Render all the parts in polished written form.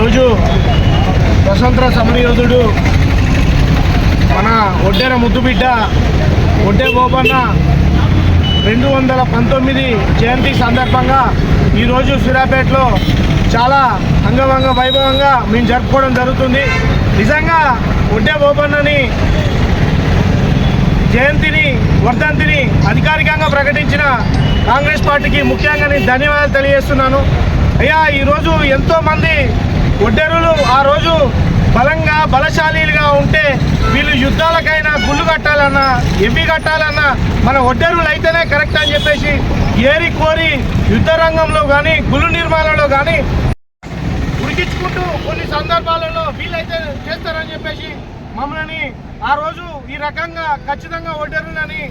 ఈరోజు స్వతంత్ర సమరయోధుడు మన ఒడ్డెర ముద్దుబిడ్డ ఒడ్డే ఓబన్న 219 జయంతి సందర్భంగా ఈరోజు సూర్యాపేటలో చాలా అంగరంగ వైభవంగా మేము జరుపుకోవడం జరుగుతుంది. నిజంగా ఒడ్డే ఓబన్నని జయంతిని వర్ధంతిని అధికారికంగా ప్రకటించిన కాంగ్రెస్ పార్టీకి ముఖ్యంగా నేను ధన్యవాదాలు తెలియజేస్తున్నాను. అయ్యా, ఈరోజు ఎంతోమంది ఒడ్డెరులు ఆ రోజు బలంగా బలశాలీలుగా ఉంటే వీళ్ళు యుద్ధాలకైనా గుళ్ళు కట్టాలన్నా ఎమ్మి కట్టాలన్నా మన ఒడ్డెరులు అయితేనే కరెక్ట్ అని చెప్పేసి ఏరి కోరి యుద్ధ రంగంలో కానీ గుళ్ళు నిర్మాణంలో కానీ ఉడికించుకుంటూ కొన్ని సందర్భాలలో వీళ్ళైతే చేస్తారని చెప్పేసి మమ్మల్ని ఆ రోజు ఈ రకంగా ఖచ్చితంగా ఒడ్డెరులని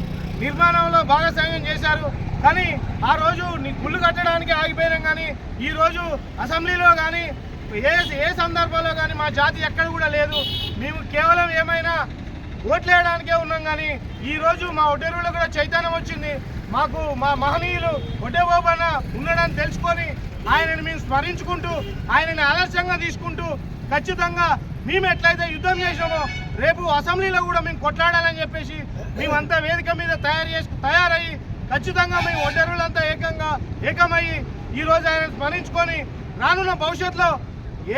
నిర్మాణంలో భాగస్వామ్యం చేశారు. కానీ ఆ రోజు గుళ్ళు కట్టడానికి ఆగిపోయినాం. కానీ ఈరోజు అసెంబ్లీలో కానీ ఏ సందర్భంలో కానీ మా జాతి ఎక్కడ కూడా లేదు. మేము కేవలం ఏమైనా ఓట్లేయడానికే ఉన్నాం. కానీ ఈరోజు మా ఒడ్డెరువులో కూడా చైతన్యం వచ్చింది. మాకు మా మహనీయులు ఒడ్డే ఓబన్న ఉండడానికి తెలుసుకొని ఆయనని మేము స్మరించుకుంటూ ఆయనని ఆదర్శంగా తీసుకుంటూ ఖచ్చితంగా మేము ఎట్లయితే యుద్ధం చేసినామో రేపు అసెంబ్లీలో కూడా మేము కొట్లాడాలని చెప్పేసి మేమంతా వేదిక మీద తయారయ్యి ఖచ్చితంగా మేము ఒడ్డెరువులంతా ఏకమయ్యి ఈరోజు ఆయన స్మరించుకొని రానున్న భవిష్యత్తులో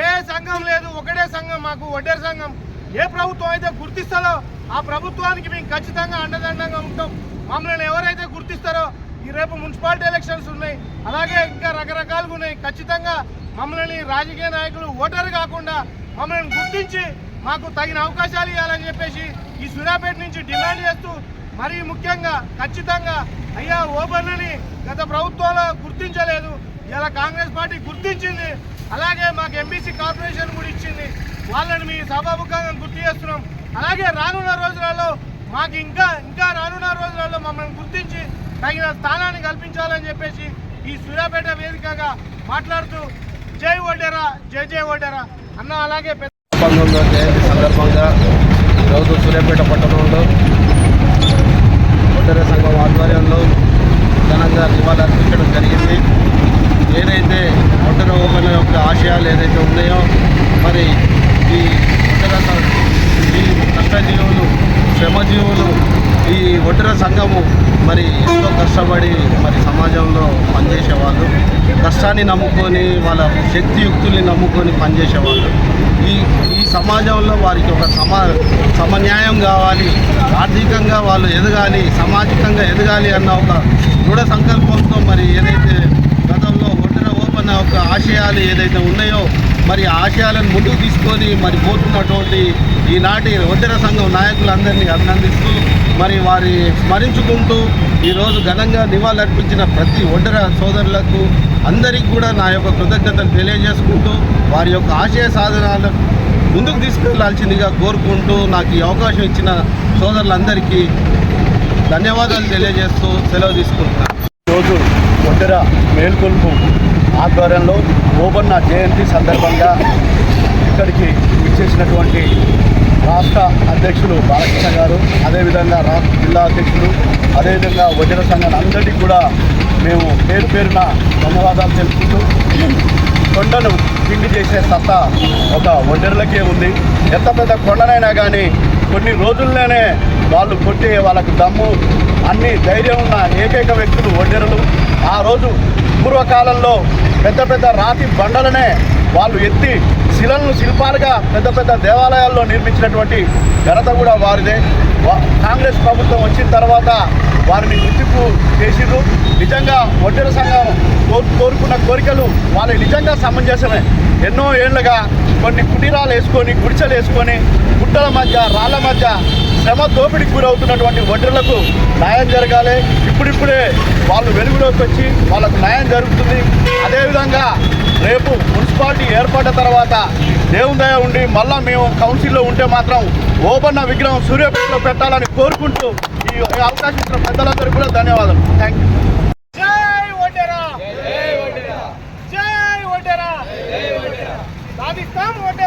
ఏ సంఘం లేదు, ఒకటే సంఘం మాకు ఒడ్డెర సంఘం. ఏ ప్రభుత్వం అయితే గుర్తిస్తుందో ఆ ప్రభుత్వానికి మేము ఖచ్చితంగా అండదండంగా ఉంటాం. మమ్మల్ని ఎవరైతే గుర్తిస్తారో ఈ రేపు మున్సిపాలిటీ ఎలక్షన్స్ ఉన్నాయి, అలాగే ఇంకా రకరకాలుగా ఉన్నాయి. ఖచ్చితంగా మమ్మల్ని రాజకీయ నాయకులు ఓటరు కాకుండా మమ్మల్ని గుర్తించి మాకు తగిన అవకాశాలు ఇవ్వాలని చెప్పేసి ఈ సూర్యాపేట నుంచి డిమాండ్ చేస్తూ మరీ ముఖ్యంగా ఖచ్చితంగా అయ్యా ఓబన్నని గత ప్రభుత్వంలో గుర్తించలేదు, ఇలా కాంగ్రెస్ పార్టీ గుర్తించింది. అలాగే మాకు ఎంబీసీ కార్పొరేషన్ కూడా ఇచ్చింది. వాళ్ళని మీ సభాముఖంగా గుర్తు చేస్తున్నాం. అలాగే రానున్న రోజులలో మాకు ఇంకా రానున్న రోజులలో మమ్మల్ని గుర్తించి తగిన స్థానాన్ని కల్పించాలని చెప్పేసి ఈ సూర్యాపేట వేదికగా మాట్లాడుతూ జై ఒడ్డెరా, జై జై ఒడ్డెరా అన్న. అలాగే 19వ జయంతి సందర్భంగా ఈరోజు సూర్యాపేట పట్టణంలో ఒడ్డెర సంఘం ఆధ్వర్యంలో ఘనంగా నివాళులర్పించడం జరిగింది. ఏదైతే ఒడ్డెర ఓబన్న యొక్క ఆశయాలు ఏదైతే ఉన్నాయో మరి ఈ ఒడ్డెర ఈ కష్టజీవులు శ్రమజీవులు ఈ ఒడ్డెర సంఘము మరి ఎంతో కష్టపడి మరి సమాజంలో పనిచేసేవాళ్ళు, కష్టాన్ని నమ్ముకొని వాళ్ళ శక్తియుక్తుల్ని నమ్ముకొని పనిచేసేవాళ్ళు. ఈ సమాజంలో వారికి ఒక సమన్యాయం కావాలి, ఆర్థికంగా వాళ్ళు ఎదగాలి, సామాజికంగా ఎదగాలి అన్న ఒక దృఢ సంకల్పంతో మరి ఏదైతే గతంలో ఒడ్డెర ఓబన్న ఒక ఆశయాలు ఏదైతే ఉన్నాయో మరి ఆశయాలను ముందుకు తీసుకొని మరి పోతున్నటువంటి ఈనాటి ఒడ్డెర సంఘం నాయకులందరినీ అభినందిస్తూ మరి వారి స్మరించుకుంటూ ఈరోజు ఘనంగా నివాళులర్పించిన ప్రతి ఒడ్డెర సోదరులకు అందరికీ కూడా నా యొక్క కృతజ్ఞతలు తెలియజేసుకుంటూ వారి యొక్క ఆశయ సాధనాలను ముందుకు తీసుకెళ్లాల్సిందిగా కోరుకుంటూ నాకు ఈ అవకాశం ఇచ్చిన సోదరులందరికీ ధన్యవాదాలు తెలియజేస్తూ సెలవు తీసుకుంటున్నాను. ఈరోజు ఒడ్డెర మేల్కొల్పు ఆధ్వర్యంలో ఓబన్న జయంతి సందర్భంగా ఇక్కడికి ఇచ్చేసినటువంటి రాష్ట్ర అధ్యక్షులు బాలకృష్ణ గారు, అదేవిధంగా రాష్ట్ర జిల్లా అధ్యక్షులు, అదేవిధంగా ఒడ్డెర సంఘాన్ని అందరికీ కూడా మేము పేరున ధన్యవాదాలు తెలుపుతూ కొండను పిండి చేసే సత్తా ఒక ఒడ్డెరలకే ఉంది. ఎంత పెద్ద కొండనైనా కానీ కొన్ని రోజుల్లోనే వాళ్ళు కొట్టే వాళ్ళకు దమ్ము అన్ని ధైర్యం ఉన్న ఏకైక వ్యక్తులు ఒడ్డెరలు. ఆ రోజు పూర్వకాలంలో పెద్ద రాతి బండలనే వాళ్ళు ఎత్తి శిల్పాలుగా పెద్ద దేవాలయాల్లో నిర్మించినటువంటి ఘనత కూడా వారిదే. కాంగ్రెస్ ప్రభుత్వం వచ్చిన తర్వాత వారిని గుర్తింపు చేసిర్రు. నిజంగా ఒడ్డెర సంఘం కోరుకున్న కోరికలు వాళ్ళు నిజంగా సమంజసమే. ఎన్నో ఏళ్లుగా కొన్ని కుటీరాలు వేసుకొని గుడిసెలు వేసుకొని గుట్టల మధ్య రాళ్ల మధ్య శ్రమ దోపిడికి గురవుతున్నటువంటి ఒడ్డెరలకు న్యాయం జరగాలి. ఇప్పుడిప్పుడే వాళ్ళు వెలుగులోకి వచ్చి వాళ్ళకు న్యాయం జరుగుతుంది. అదేవిధంగా రేపు మున్సిపాలిటీ ఏర్పడ్డ తర్వాత దేవుని దయ ఉండి మళ్ళా మేము కౌన్సిల్లో ఉంటే మాత్రం ఓబన్న విగ్రహం సూర్యాపేటలో పెట్టాలని కోరుకుంటూ ఈ అవకాశం ఇచ్చిన పెద్దలందరూ కూడా ధన్యవాదాలు. Thank you. జై ఒడ్డెరా, జై ఒడ్డెరా, సాధిస్తాం ఒడ్డెరా.